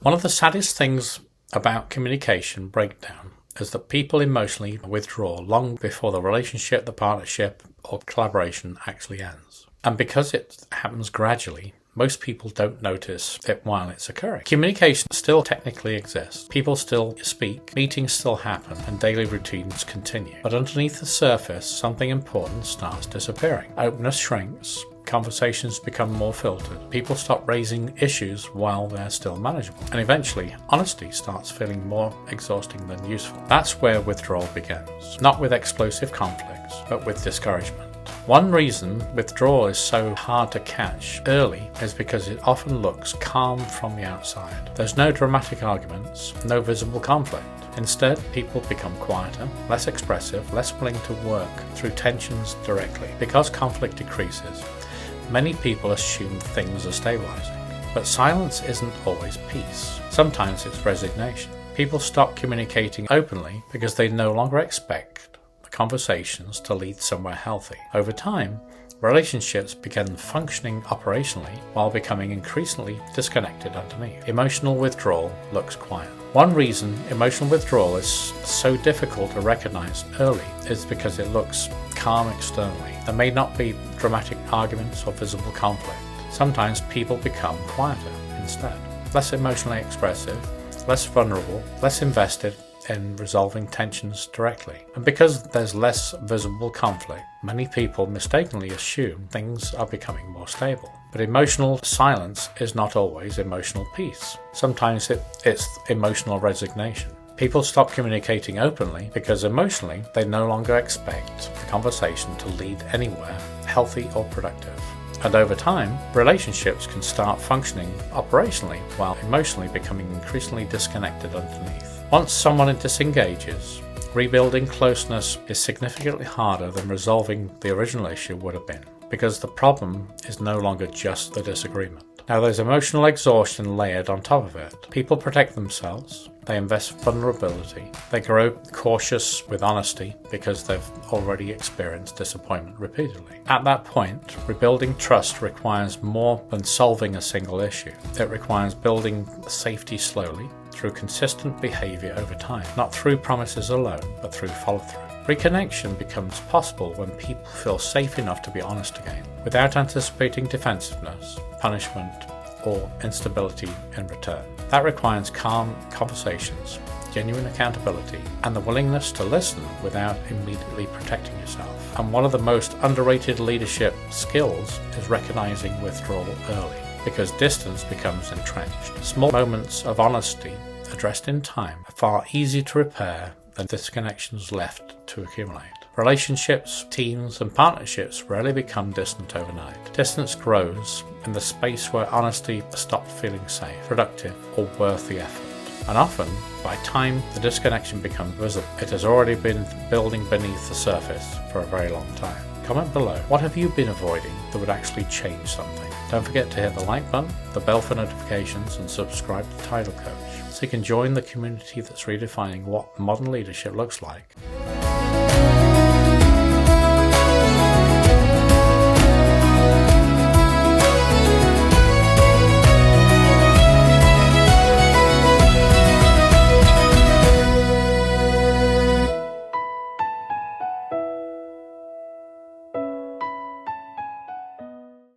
One of the saddest things about communication breakdown is that people emotionally withdraw long before the relationship, the partnership, or collaboration actually ends. And because it happens gradually, most people don't notice it while it's occurring. Communication still technically exists. People still speak, meetings still happen, and daily routines continue. But underneath the surface, something important starts disappearing. Openness shrinks. Conversations become more filtered. People stop raising issues while they're still manageable. And eventually, honesty starts feeling more exhausting than useful. That's where withdrawal begins. Not with explosive conflicts, but with discouragement. One reason withdrawal is so hard to catch early is because it often looks calm from the outside. There's no dramatic arguments, no visible conflict. Instead, people become quieter, less expressive, less willing to work through tensions directly. Because conflict decreases, many people assume things are stabilizing. But silence isn't always peace. Sometimes it's resignation. People stop communicating openly because they no longer expect conversations to lead somewhere healthy. Over time, relationships begin functioning operationally while becoming increasingly disconnected underneath. Emotional withdrawal looks quiet. One reason emotional withdrawal is so difficult to recognize early is because it looks calm externally. There may not be dramatic arguments or visible conflict. Sometimes people become quieter instead, less emotionally expressive, less vulnerable, less invested in resolving tensions directly. And because there's less visible conflict, many people mistakenly assume things are becoming more stable. But emotional silence is not always emotional peace. Sometimes it's emotional resignation. People stop communicating openly because emotionally they no longer expect the conversation to lead anywhere healthy or productive. And over time, relationships can start functioning operationally while emotionally becoming increasingly disconnected underneath. Once someone disengages, rebuilding closeness is significantly harder than resolving the original issue would have been, because the problem is no longer just the disagreement. Now there's emotional exhaustion layered on top of it. People protect themselves, they invest vulnerability, they grow cautious with honesty because they've already experienced disappointment repeatedly. At that point, rebuilding trust requires more than solving a single issue. It requires building safety slowly, through consistent behavior over time, not through promises alone, but through follow-through. Reconnection becomes possible when people feel safe enough to be honest again, without anticipating defensiveness, punishment, or instability in return. That requires calm conversations, genuine accountability, and the willingness to listen without immediately protecting yourself. And one of the most underrated leadership skills is recognizing withdrawal early, because distance becomes entrenched. Small moments of honesty addressed in time are far easier to repair than disconnections left to accumulate. Relationships, teams, and partnerships rarely become distant overnight. Distance grows in the space where honesty stops feeling safe, productive, or worth the effort. And often, by time the disconnection becomes visible, it has already been building beneath the surface for a very long time. Comment below, what have you been avoiding that would actually change something? Don't forget to hit the like button, the bell for notifications, and subscribe to TIDAL Coach so you can join the community that's redefining what modern leadership looks like.